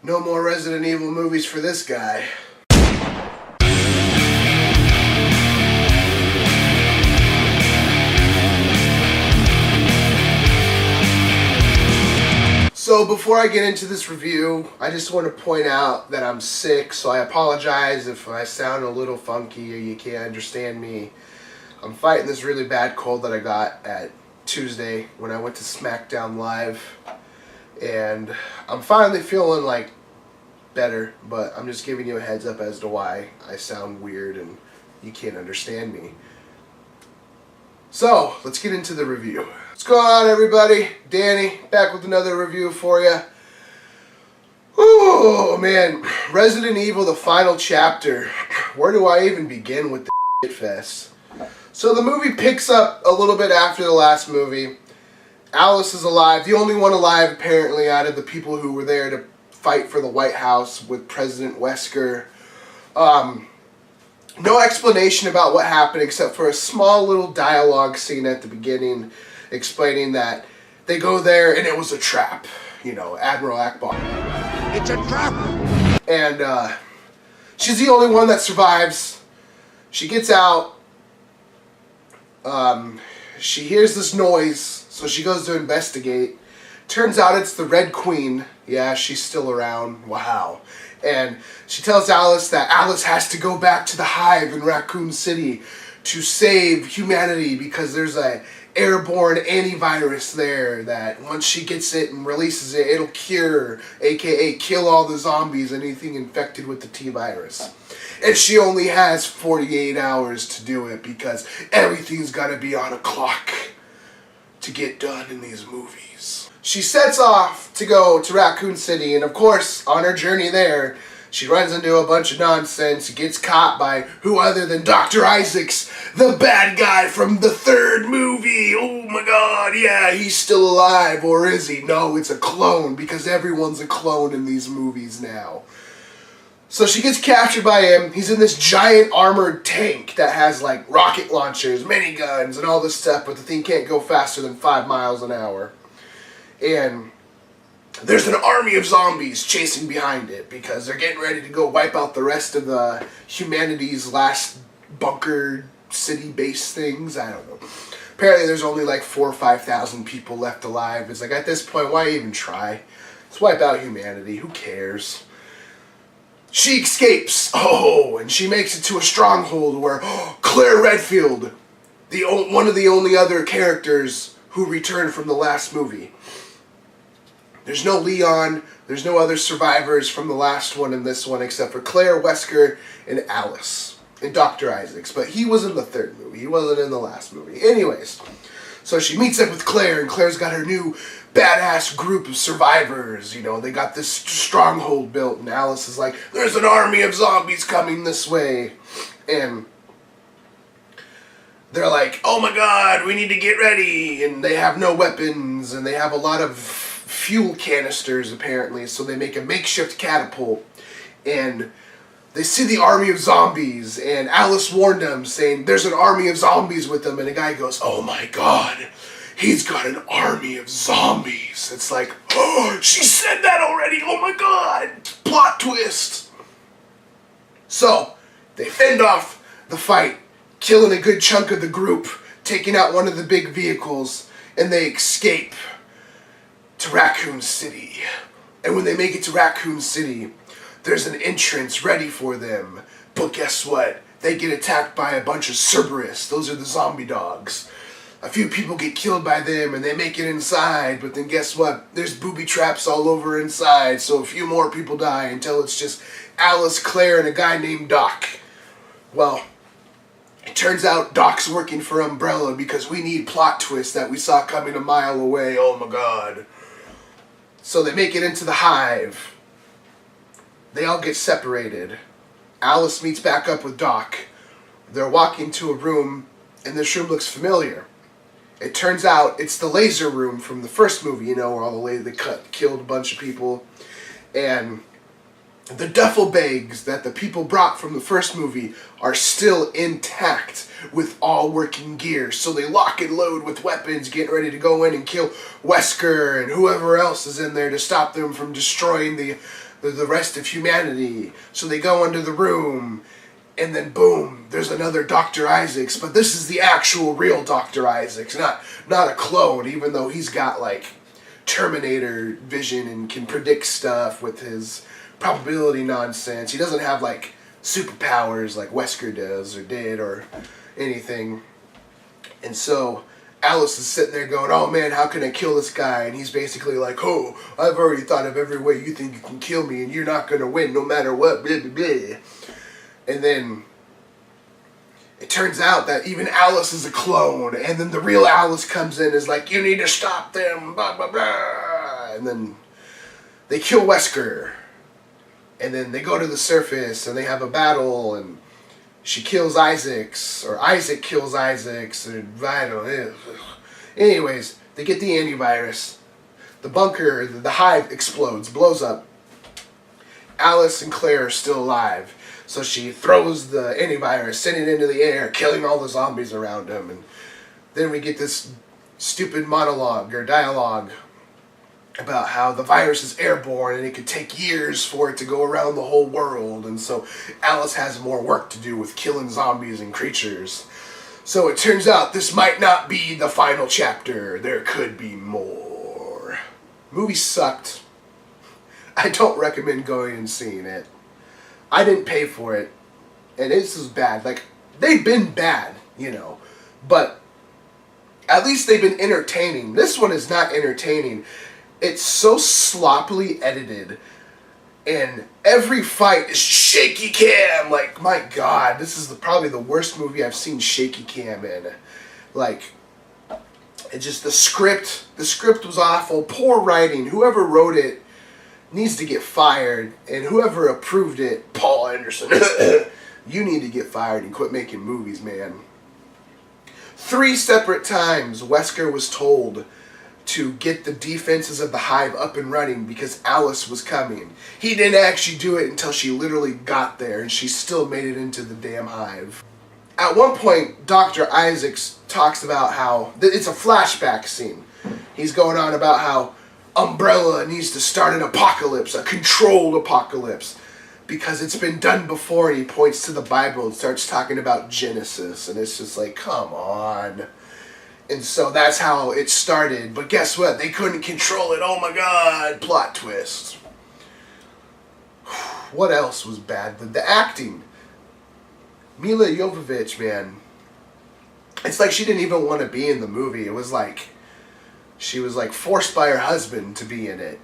No more Resident Evil movies for this guy. So before I get into this review, I just want to point out that I'm sick, so I apologize if I sound a little funky or you can't understand me. I'm fighting this really bad cold that I got at Tuesday when I went to SmackDown Live, and I'm finally feeling like better, but I'm just giving you a heads up as to why I sound weird and you can't understand me. So, let's get into the review. What's going on, everybody? Danny, back with another review for you. Oh man, Resident Evil, the final chapter. Where do I even begin with the shit fest? So the movie picks up a little bit after the last movie. Alice is alive, the only one alive apparently out of the people who were there to fight for the White House with President Wesker. No explanation about what happened except for a small little dialogue scene at the beginning explaining that they go there and it was a trap. You know, Admiral Akbar. It's a trap! And she's the only one that survives. She gets out. She hears this noise, so she goes to investigate. Turns out it's the Red Queen. Yeah, she's still around. Wow. And she tells Alice that Alice has to go back to the hive in Raccoon City to save humanity because there's a airborne antivirus there that once she gets it and releases it, it'll cure, aka kill all the zombies, anything infected with the T-virus. And she only has 48 hours to do it because everything's got to be on a clock to get done in these movies. She sets off to go to Raccoon City, and of course, on her journey there, she runs into a bunch of nonsense, gets caught by who other than Dr. Isaacs, the bad guy from the third movie. Oh my god, yeah, he's still alive, or is he? No, it's a clone, because everyone's a clone in these movies now. So she gets captured by him. He's in this giant armored tank that has like rocket launchers, miniguns, and all this stuff, but the thing can't go faster than 5 miles an hour. And there's an army of zombies chasing behind it because they're getting ready to go wipe out the rest of the humanity's last bunker city base things. I don't know. Apparently there's only like 4,000 or 5,000 people left alive. It's like, at this point, why even try? Let's wipe out humanity. Who cares? She escapes. Oh, and she makes it to a stronghold where Claire Redfield, one of the only other characters who returned from the last movie. There's no Leon, there's no other survivors from the last one and this one except for Claire, Wesker, and Alice, and Dr. Isaacs. But he was in the third movie, he wasn't in the last movie. Anyways, so she meets up with Claire, and Claire's got her new badass group of survivors. You know, they got this stronghold built, and Alice is like, there's an army of zombies coming this way. And they're like, oh my god, we need to get ready. And they have no weapons, and they have a lot of fuel canisters apparently, so they make a makeshift catapult, and they see the army of zombies, and Alice warned them saying there's an army of zombies with them, and a guy goes, oh my god, he's got an army of zombies. It's like, oh, she said that already, oh my god, plot twist. So they fend off the fight, killing a good chunk of the group, taking out one of the big vehicles, and they escape to Raccoon City. And when they make it to Raccoon City, there's an entrance ready for them. But guess what? They get attacked by a bunch of Cerberus. Those are the zombie dogs. A few people get killed by them and they make it inside, but then guess what? There's booby traps all over inside, so a few more people die until it's just Alice, Claire, and a guy named Doc. Well, it turns out Doc's working for Umbrella because we need plot twists that we saw coming a mile away. Oh my god. So they make it into the hive. They all get separated. Alice meets back up with Doc. They're walking to a room, and this room looks familiar. It turns out it's the laser room from the first movie, you know, where all the lady killed a bunch of people. And the duffel bags that the people brought from the first movie are still intact with all working gear. So they lock and load with weapons, getting ready to go in and kill Wesker and whoever else is in there to stop them from destroying the the rest of humanity. So they go into the room, and then boom, there's another Dr. Isaacs, but this is the actual real Dr. Isaacs, not a clone, even though he's got like Terminator vision and can predict stuff with his probability nonsense. He doesn't have like superpowers like Wesker does or did or anything. And so Alice is sitting there going, oh man, how can I kill this guy? And he's basically like, oh, I've already thought of every way you think you can kill me, and you're not going to win no matter what, blah, blah, blah. And then it turns out that even Alice is a clone, and then the real Alice comes in and is like, you need to stop them, blah, blah, blah. And then they kill Wesker. And then they go to the surface, and they have a battle, and she kills Isaacs, or Isaac kills Isaacs, or I don't know. Anyways, they get the antivirus. The bunker, the hive explodes, blows up. Alice and Claire are still alive. So she throws the antivirus, sending it into the air, killing all the zombies around him. And then we get this stupid monologue or dialogue about how the virus is airborne and it could take years for it to go around the whole world. And so Alice has more work to do with killing zombies and creatures. So it turns out this might not be the final chapter. There could be more. Movie sucked. I don't recommend going and seeing it. I didn't pay for it, and this is bad. Like, they've been bad, you know, but at least they've been entertaining. This one is not entertaining. It's so sloppily edited, and every fight is shaky cam. Like, my God, this is probably the worst movie I've seen shaky cam in. Like, it just, the script was awful. Poor writing. Whoever wrote it needs to get fired, and whoever approved it, Paul Anderson, you need to get fired and quit making movies, man. 3 separate times Wesker was told to get the defenses of the hive up and running because Alice was coming. He didn't actually do it until she literally got there, and she still made it into the damn hive. At one point, Dr. Isaacs talks about how, it's a flashback scene. He's going on about how Umbrella needs to start an apocalypse, a controlled apocalypse, because it's been done before. And he points to the Bible and starts talking about Genesis, and it's just like, come on. And so that's how it started. But guess what? They couldn't control it. Oh my God, plot twist. What else was bad? The acting. Mila Jovovich, man. It's like she didn't even want to be in the movie. It was like she was like forced by her husband to be in it.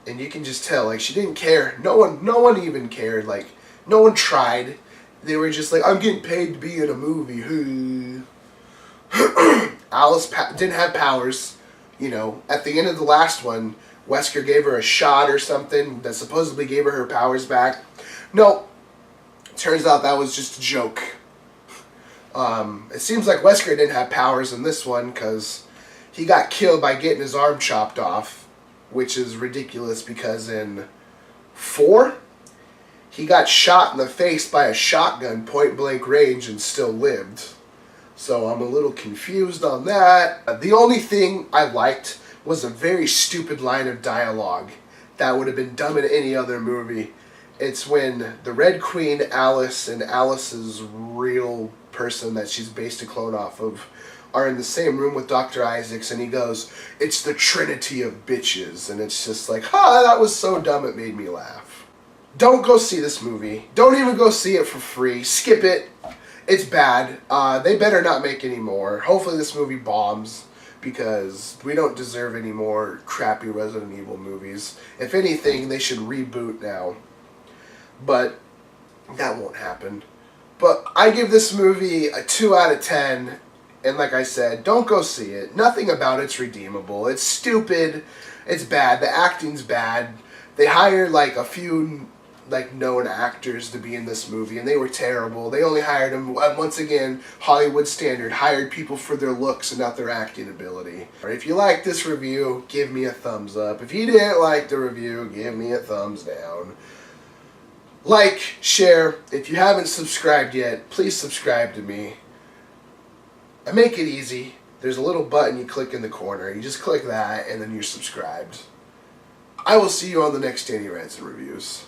And you can just tell, like, she didn't care. No one even cared. Like, no one tried. They were just like, I'm getting paid to be in a movie. Alice didn't have powers. You know, at the end of the last one, Wesker gave her a shot or something that supposedly gave her powers back. No, turns out that was just a joke. It seems like Wesker didn't have powers in this one because he got killed by getting his arm chopped off, which is ridiculous because in 4, he got shot in the face by a shotgun point blank range and still lived. So I'm a little confused on that. The only thing I liked was a very stupid line of dialogue that would have been dumb in any other movie. It's when the Red Queen, Alice, and Alice's real person that she's based a clone off of are in the same room with Dr. Isaacs, and he goes, it's the Trinity of bitches. And it's just like, that was so dumb it made me laugh. Don't go see this movie. Don't even go see it for free. Skip it. It's bad. They better not make any more. Hopefully this movie bombs, because we don't deserve any more crappy Resident Evil movies. If anything, they should reboot now. But that won't happen. But I give this movie a 2 out of 10. And like I said, don't go see it. Nothing about it's redeemable. It's stupid. It's bad. The acting's bad. They hired like a few known actors to be in this movie, and they were terrible. They only hired them, once again, Hollywood standard, hired people for their looks and not their acting ability. If you like this review, give me a thumbs up. If you didn't like the review, give me a thumbs down. Like, share. If you haven't subscribed yet, please subscribe to me. I make it easy. There's a little button you click in the corner. You just click that, and then you're subscribed. I will see you on the next Danny Rants and Reviews.